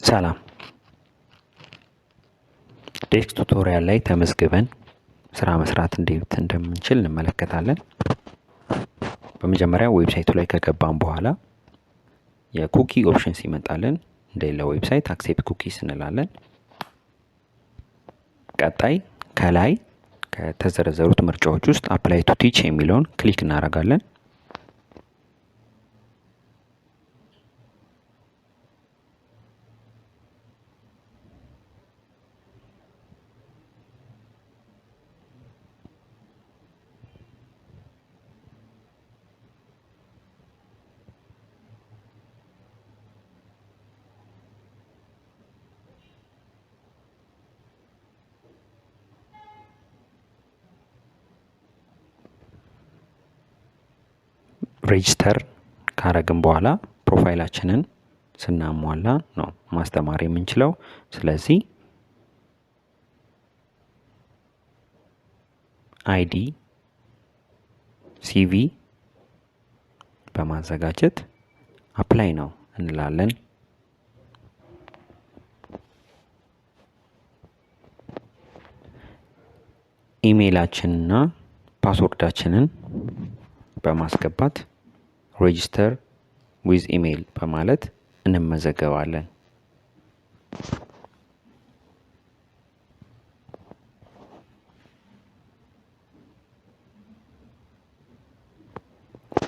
ሰላም ዴስክ ቱቶሪያል ላይ ተመዝግበን ስራ መስራት እንዴት እንደምንችል እንመለከታለን። በመጀመሪያ ዌብሳይቱ ላይ ከገባን በኋላ የኩኪ ኦፕሽን ሲመጣልን እንደሌላ ዌብሳይት አክሴፕት ኩኪስ እንላለን። ቀጣይ ከላይ ከተዘረዘሩት ምርጫዎች ውስጥ አፕላይ ቱ ቲች የሚለውን ክሊክ እናደርጋለን። ሬጅስተር ካረግን በኋላ ፕሮፋይላችንን ስናሟላ ነው ማስተማር የምንችለው። ስለዚህ አይዲ ሲቪ በማዘጋጀት አፕላይ ነው እንላለን። ኢሜይላችንና ፓስወርዳችንን በማስገባት ሬጅስተር ዊዝ ኢሜይል በማለት እንመዘገባለን።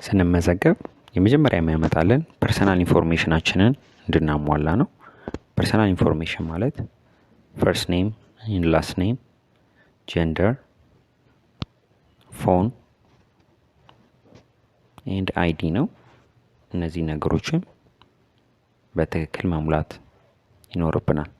ስንመዘገብ የመጀመሪያ የሚያመጣልን ፐርሰናል ኢንፎርሜሽናችንን እንድናሟላ ነው። ፐርሰናል ኢንፎርሜሽን ማለት ፈርስት ኔም ኤንድ ላስት ኔም፣ ጀንደር፣ ፎን ኤንድ አይዲ ነው። እነዚህ ነገሮችን በትክክል መሙላት ይኖርብናል።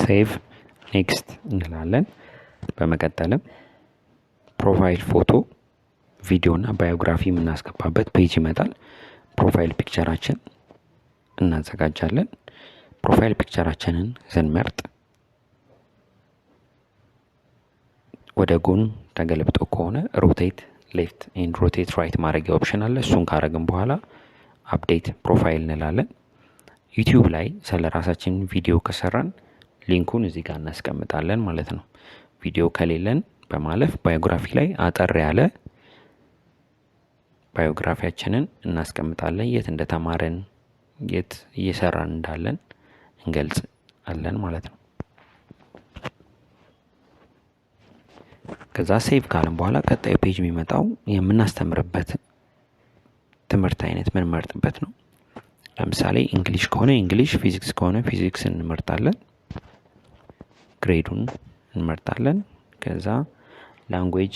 ሴቭ ኔክስት እንላለን። በመቀጠልም ፕሮፋይል ፎቶ፣ ቪዲዮ እና ባዮግራፊ የምናስገባበት ፔጅ ይመጣል። ፕሮፋይል ፒክቸራችን እናዘጋጃለን። ፕሮፋይል ፒክቸራችንን ስንመርጥ ወደ ጎን ተገልብጦ ከሆነ ሮቴት ሌፍት ኤንድ ሮቴት ራይት ማድረጊያ ኦፕሽን አለ። እሱን ካረግን በኋላ አፕዴት ፕሮፋይል እንላለን። ዩቲዩብ ላይ ስለ ራሳችን ቪዲዮ ከሰራን ሊንኩን እዚህ ጋር እናስቀምጣለን ማለት ነው። ቪዲዮ ከሌለን በማለፍ ባዮግራፊ ላይ አጠር ያለ ባዮግራፊያችንን እናስቀምጣለን። የት እንደተማረን የት እየሰራን እንዳለን እንገልጻለን ማለት ነው። ከዛ ሴቭ ካለን በኋላ ቀጣዩ ፔጅ የሚመጣው የምናስተምርበት ትምህርት አይነት ምን መርጥበት ነው። ለምሳሌ እንግሊሽ ከሆነ እንግሊሽ፣ ፊዚክስ ከሆነ ፊዚክስ እንመርጣለን። ግሬዱን እንመርጣለን። ከዛ ላንጉዌጅ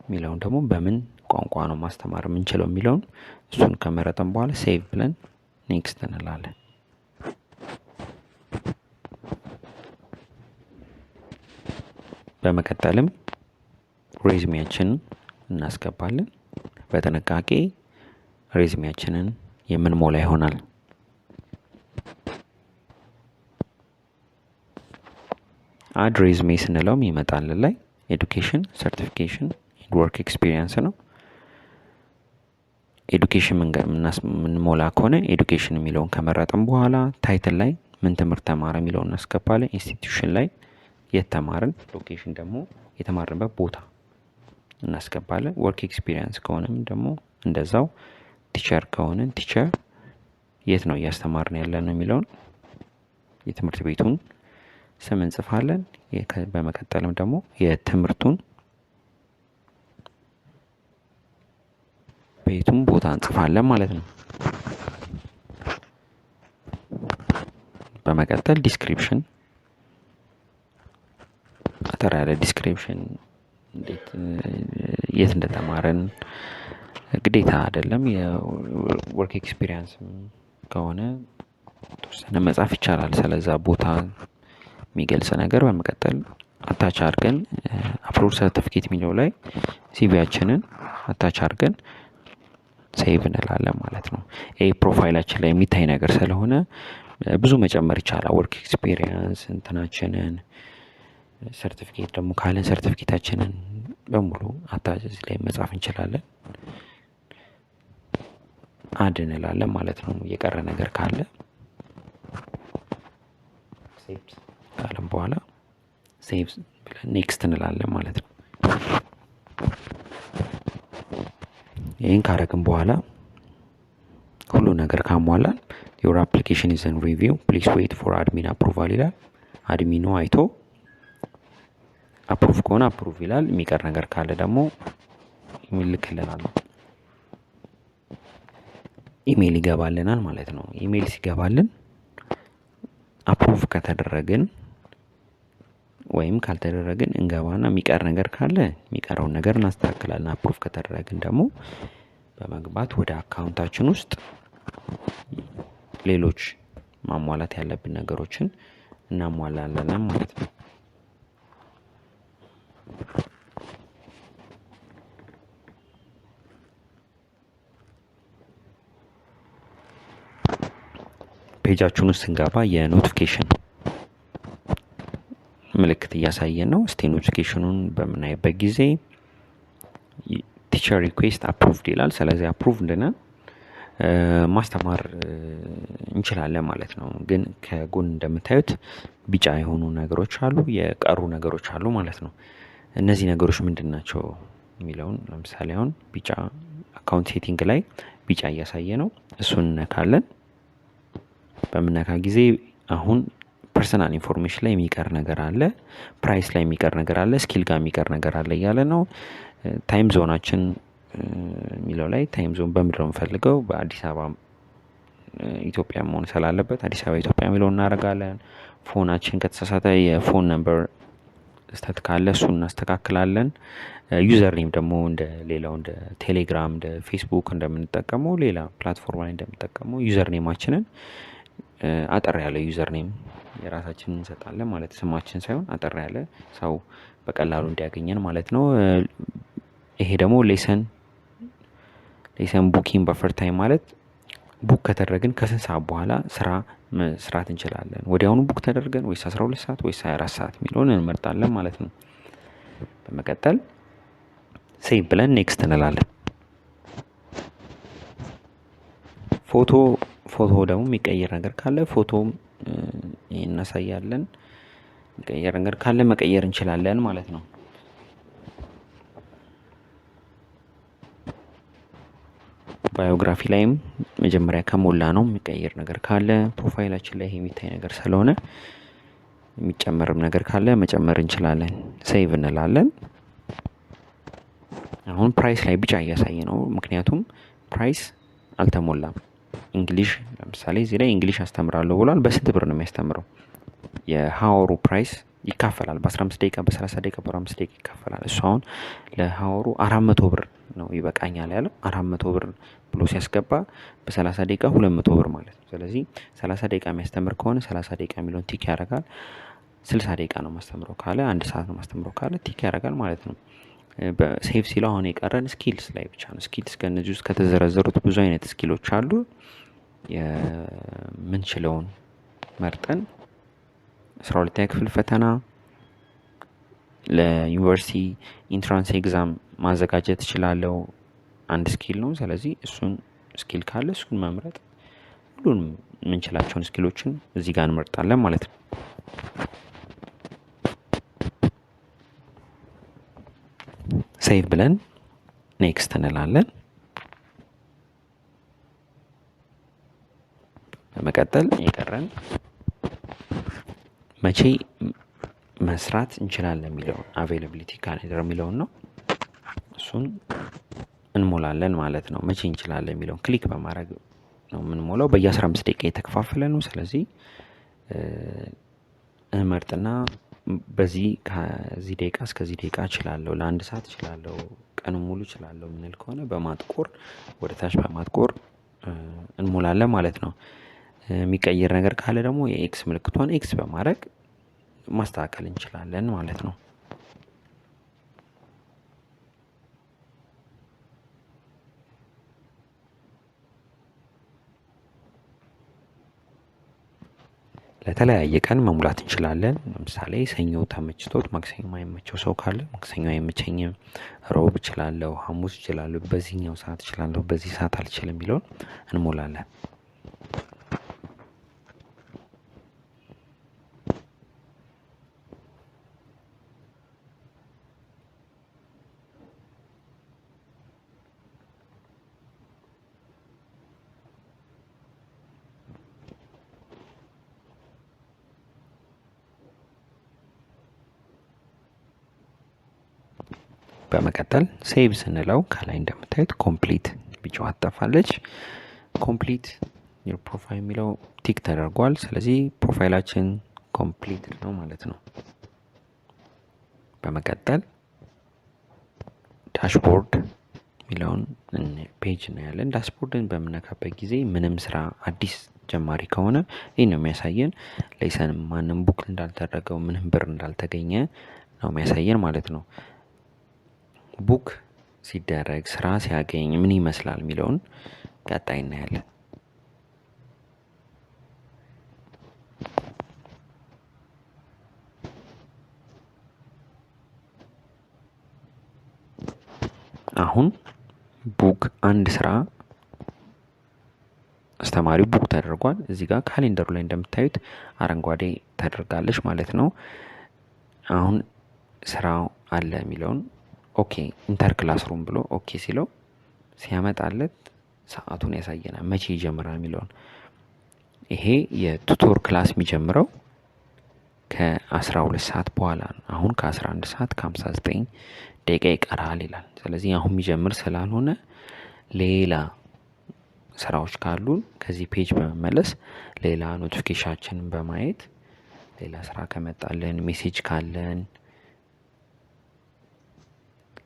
የሚለውን ደግሞ በምን ቋንቋ ነው ማስተማር የምንችለው የሚለውን እሱን ከመረጠን በኋላ ሴቭ ብለን ኔክስት እንላለን። በመቀጠልም ሬዝሜያችንን እናስገባለን። በጥንቃቄ ሬዝሜያችንን የምንሞላ ይሆናል። አድ ሬዝሜ ስንለውም ይመጣልን ላይ ኤዱኬሽን፣ ሰርቲፊኬሽን ኤንድ ወርክ ኤክስፒሪየንስ ነው። ኤዱኬሽን የምንሞላ ከሆነ ኤዱኬሽን የሚለውን ከመረጥን በኋላ ታይትል ላይ ምን ትምህርት ተማረ የሚለውን እናስገባለን። ኢንስቲትዩሽን ላይ የት ተማርን፣ ሎኬሽን ደግሞ የተማርንበት ቦታ እናስገባለን። ወርክ ኤክስፒሪየንስ ከሆነም ደግሞ እንደዛው፣ ቲቸር ከሆነ ቲቸር የት ነው እያስተማርን ያለን የሚለውን የትምህርት ቤቱን ስም እንጽፋለን። በመቀጠልም ደግሞ የትምህርቱን ቤቱን ቦታ እንጽፋለን ማለት ነው። በመቀጠል ዲስክሪፕሽን አጠር ያለ ዲስክሪፕሽን እንዴት የት እንደተማረን ግዴታ አይደለም። የወርክ ኤክስፒሪየንስ ከሆነ ተወሰነ መጻፍ ይቻላል ስለዛ ቦታ የሚገልጽ ነገር። በመቀጠል አታች አድርገን አፕሎድ ሰርቲፊኬት የሚለው ላይ ሲቪያችንን አታች አድርገን ሴቭ እንላለን ማለት ነው። ይሄ ፕሮፋይላችን ላይ የሚታይ ነገር ስለሆነ ብዙ መጨመር ይቻላል። ወርክ ኤክስፒሪየንስ እንትናችንን ሰርቲፊኬት ደግሞ ካለን ሰርቲፊኬታችንን በሙሉ አታች እዚህ ላይ መጻፍ እንችላለን። አድ እንላለን ማለት ነው። የቀረ ነገር ካለ ሴቭ ካለን በኋላ ሴቭ ብለን ኔክስት እንላለን ማለት ነው። ይህን ካረግን በኋላ ሁሉ ነገር ካሟላን your application is in review please wait for admin approval ይላል። አድሚኑ አይቶ አፕሩቭ ከሆነ አፕሩቭ ይላል። የሚቀር ነገር ካለ ደግሞ ይልክልናል፣ ኢሜል ይገባልናል ማለት ነው። ኢሜል ሲገባልን አፕሩቭ ከተደረግን ወይም ካልተደረግን እንገባና የሚቀር ነገር ካለ የሚቀረውን ነገር እናስተካክላለን። አፕሩቭ ከተደረግን ደግሞ በመግባት ወደ አካውንታችን ውስጥ ሌሎች ማሟላት ያለብን ነገሮችን እናሟላለን ማለት ነው። ፔጃችን ውስጥ ስንገባ የኖቲፊኬሽን ምልክት እያሳየን ነው። እስቲ ኖቲፊኬሽኑን በምናይበት ጊዜ ቲቸር ሪኩዌስት አፕሩቭድ ይላል። ስለዚህ አፕሩቭድ ነን ማስተማር እንችላለን ማለት ነው። ግን ከጎን እንደምታዩት ቢጫ የሆኑ ነገሮች አሉ፣ የቀሩ ነገሮች አሉ ማለት ነው። እነዚህ ነገሮች ምንድን ናቸው የሚለውን ለምሳሌ አሁን ቢጫ አካውንት ሴቲንግ ላይ ቢጫ እያሳየ ነው። እሱን እነካለን። በምነካ ጊዜ አሁን ፐርሰናል ኢንፎርሜሽን ላይ የሚቀር ነገር አለ፣ ፕራይስ ላይ የሚቀር ነገር አለ፣ ስኪል ጋር የሚቀር ነገር አለ እያለ ነው። ታይም ዞናችን የሚለው ላይ ታይም ዞን በምድረው የምፈልገው በአዲስ አበባ ኢትዮጵያ መሆን ስላለበት አዲስ አበባ ኢትዮጵያ የሚለውን እናደርጋለን። ፎናችን ከተሳሳተ የፎን ነምበር ስህተት ካለ እሱን እናስተካክላለን። ዩዘር ኔም ደግሞ እንደ ሌላው እንደ ቴሌግራም እንደ ፌስቡክ እንደምንጠቀመው ሌላ ፕላትፎርም ላይ እንደምንጠቀመው ዩዘር ኔማችንን አጠር ያለ ዩዘር ኔም የራሳችንን እንሰጣለን ማለት ስማችን ሳይሆን አጠር ያለ ሰው በቀላሉ እንዲያገኘን ማለት ነው። ይሄ ደግሞ ሌሰን ቡኪንግ በፈር ታይም ማለት ቡክ ከተደረግን ከስንት ሰዓት በኋላ ስራ መስራት እንችላለን። ወዲያውኑ ቡክ ተደርገን ወይስ 12 ሰዓት ወይስ 24 ሰዓት የሚለውን እንመርጣለን ማለት ነው። በመቀጠል ሴቭ ብለን ኔክስት እንላለን። ፎቶ ደግሞ የሚቀየር ነገር ካለ ፎቶም እናሳያለን። የሚቀየር ነገር ካለ መቀየር እንችላለን ማለት ነው። ባዮግራፊ ላይም መጀመሪያ ከሞላ ነው የሚቀየር ነገር ካለ ፕሮፋይላችን ላይ የሚታይ ነገር ስለሆነ የሚጨመርም ነገር ካለ መጨመር እንችላለን። ሴቭ እንላለን። አሁን ፕራይስ ላይ ቢጫ እያሳየ ነው፣ ምክንያቱም ፕራይስ አልተሞላም። እንግሊሽ ለምሳሌ እዚህ ላይ እንግሊሽ አስተምራለሁ ብሏል። በስንት ብር ነው የሚያስተምረው? የሀወሩ ፕራይስ ይካፈላል። በ15 ደቂቃ በ30 ደቂቃ በ5 ደቂቃ ይካፈላል። እሱ አሁን ለሀወሩ 400 ብር ነው ይበቃኛል ያለው። 400 ብር ብሎ ሲያስገባ በ30 ደቂቃ 200 ብር ማለት ነው። ስለዚህ 30 ደቂቃ የሚያስተምር ከሆነ 30 ደቂቃ የሚለውን ቲክ ያደርጋል። 60 ደቂቃ ነው ማስተምረው ካለ 1 ሰዓት ነው ማስተምረው ካለ ቲክ ያደርጋል ማለት ነው። በሴቭ ሲለው አሁን የቀረን ስኪልስ ላይ ብቻ ነው። ስኪልስ ከእነዚህ ውስጥ ከተዘረዘሩት ብዙ አይነት ስኪሎች አሉ። የምንችለውን መርጠን 12ኛ ክፍል ፈተና ለዩኒቨርሲቲ ኢንትራንስ ኤግዛም ማዘጋጀት እችላለሁ፣ አንድ ስኪል ነው። ስለዚህ እሱን ስኪል ካለ እሱን መምረጥ፣ ሁሉንም የምንችላቸውን ስኪሎችን እዚህ ጋር እንመርጣለን ማለት ነው። ሴቭ ብለን ኔክስት እንላለን። በመቀጠል የቀረን መቼ መስራት እንችላለን የሚለውን አቬይላቢሊቲ ካሌንደር የሚለውን ነው። እሱን እንሞላለን ማለት ነው። መቼ እንችላለን የሚለውን ክሊክ በማድረግ ነው የምንሞላው። በየ15 ደቂቃ የተከፋፈለ ነው። ስለዚህ እንመርጥና በዚህ ከዚህ ደቂቃ እስከዚህ ደቂቃ እችላለሁ፣ ለአንድ ሰዓት እችላለሁ፣ ቀኑን ሙሉ እችላለሁ ምንል ከሆነ በማጥቆር ወደ ታች በማጥቆር እንሞላለን ማለት ነው። የሚቀየር ነገር ካለ ደግሞ የኤክስ ምልክቷን ኤክስ በማድረግ ማስተካከል እንችላለን ማለት ነው። ለተለያየ ቀን መሙላት እንችላለን። ለምሳሌ ሰኞ ተመችቶት ማክሰኞ የማይመቸው ሰው ካለ ማክሰኞ አይመቸኝም፣ ሮብ እችላለሁ፣ ሐሙስ እችላለሁ፣ በዚህኛው ሰዓት እችላለሁ፣ በዚህ ሰዓት አልችልም የሚለውን እንሞላለን። በመቀጠል ሴቭ ስንለው ከላይ እንደምታዩት ኮምፕሊት ቢጫዋ ትጠፋለች። ኮምፕሊት ዩር ፕሮፋይል የሚለው ቲክ ተደርጓል። ስለዚህ ፕሮፋይላችን ኮምፕሊት ነው ማለት ነው። በመቀጠል ዳሽቦርድ የሚለውን ፔጅ እናያለን። ዳሽቦርድን በምነካበት ጊዜ ምንም ስራ አዲስ ጀማሪ ከሆነ ይህ ነው የሚያሳየን። ሌሰን ማንም ቡክ እንዳልተደረገው ምንም ብር እንዳልተገኘ ነው የሚያሳየን ማለት ነው። ቡክ ሲደረግ ስራ ሲያገኝ ምን ይመስላል የሚለውን ቀጣይ እናያለን። አሁን ቡክ አንድ ስራ አስተማሪው ቡክ ተደርጓል። እዚህ ጋር ካሌንደሩ ላይ እንደምታዩት አረንጓዴ ተደርጋለች ማለት ነው። አሁን ስራው አለ የሚለውን ኦኬ ኢንተር ክላስሩም ብሎ ኦኬ ሲለው ሲያመጣለት ሰዓቱን ያሳየናል፣ መቼ ይጀምራል የሚለውን። ይሄ የቱቶር ክላስ የሚጀምረው ከ12 ሰዓት በኋላ ነው። አሁን ከ11 ሰዓት ከ59 ደቂቃ ይቀራል ይላል። ስለዚህ አሁን የሚጀምር ስላልሆነ ሌላ ስራዎች ካሉን ከዚህ ፔጅ በመመለስ ሌላ ኖቲፊኬሽናችንን በማየት ሌላ ስራ ከመጣልን ሜሴጅ ካለን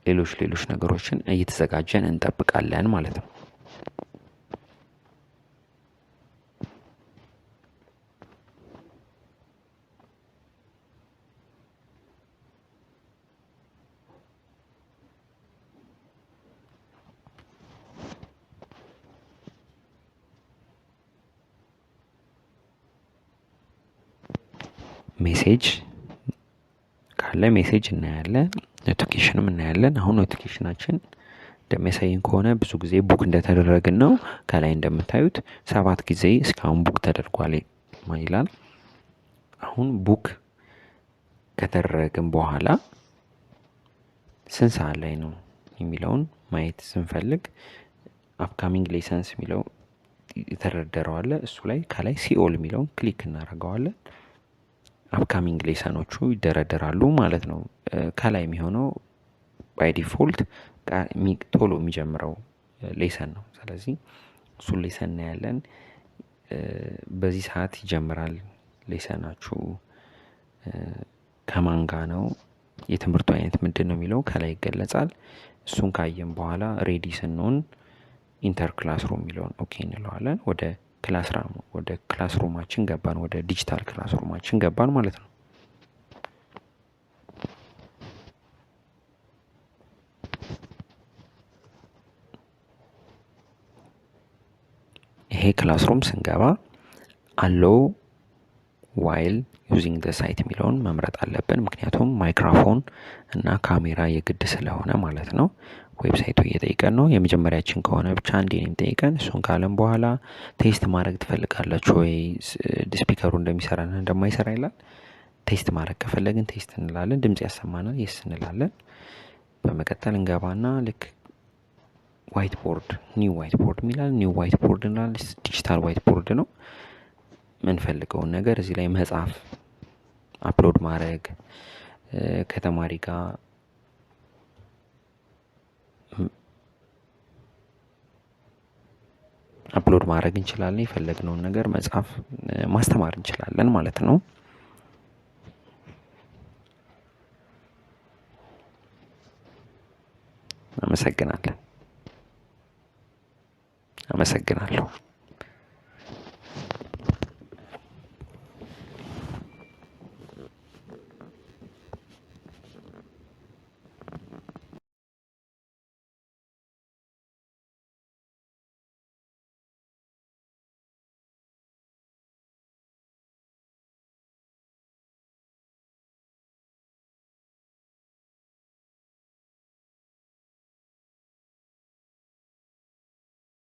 ሌሎች ነገሮችን እየተዘጋጀን እንጠብቃለን ማለት ነው። ሜሴጅ ካለ ሜሴጅ እናያለን፣ ኖቲፊኬሽንም እናያለን። አሁን ኖቲፊኬሽናችን እንደሚያሳየን ከሆነ ብዙ ጊዜ ቡክ እንደተደረግን ነው። ከላይ እንደምታዩት 7 ጊዜ እስካሁን ቡክ ተደርጓል ይላል። አሁን ቡክ ከተደረግን በኋላ ስንት ሰዓት ላይ ነው የሚለውን ማየት ስንፈልግ አፕካሚንግ ሌሰንስ የሚለው የተደረደረው አለ። እሱ ላይ ከላይ ሲኦል የሚለውን ክሊክ እናደርገዋለን። አፕካሚንግ ሌሰኖቹ ይደረደራሉ ማለት ነው። ከላይ የሚሆነው ባይ ዲፎልት ቶሎ የሚጀምረው ሌሰን ነው። ስለዚህ እሱን ሌሰን እናያለን። በዚህ ሰዓት ይጀምራል ሌሰናችሁ፣ ከማን ጋ ነው፣ የትምህርቱ አይነት ምንድን ነው የሚለው ከላይ ይገለጻል። እሱን ካየን በኋላ ሬዲ ስንሆን ኢንተር ክላስሩም የሚለውን ኦኬ እንለዋለን። ወደ ክላስሩማችን ገባን፣ ወደ ዲጂታል ክላስሩማችን ገባን ማለት ነው። ይሄ ክላስሩም ስንገባ አለው ዋይል ዩዚንግ ዘ ሳይት የሚለውን መምረጥ አለብን። ምክንያቱም ማይክሮፎን እና ካሜራ የግድ ስለሆነ ማለት ነው። ዌብሳይቱ እየጠየቀን ነው። የመጀመሪያችን ከሆነ ብቻ አንዴ ነው የሚጠይቀን። እሱን ካለን በኋላ ቴስት ማድረግ ትፈልጋላችሁ ወይ ስፒከሩ እንደሚሰራና እንደማይሰራ ይላል። ቴስት ማድረግ ከፈለግን ቴስት እንላለን። ድምጽ ያሰማናል፣ የስ እንላለን። በመቀጠል እንገባና ልክ ዋይት ቦርድ ኒው ዋይት ቦርድ የሚላል ኒው ዋይት ቦርድ እንላለን። ዲጂታል ዋይት ቦርድ ነው። የምንፈልገውን ነገር እዚህ ላይ መጻፍ፣ አፕሎድ ማድረግ፣ ከተማሪ ጋር አፕሎድ ማድረግ እንችላለን። የፈለግነውን ነገር መጻፍ፣ ማስተማር እንችላለን ማለት ነው። እናመሰግናለን። አመሰግናለሁ።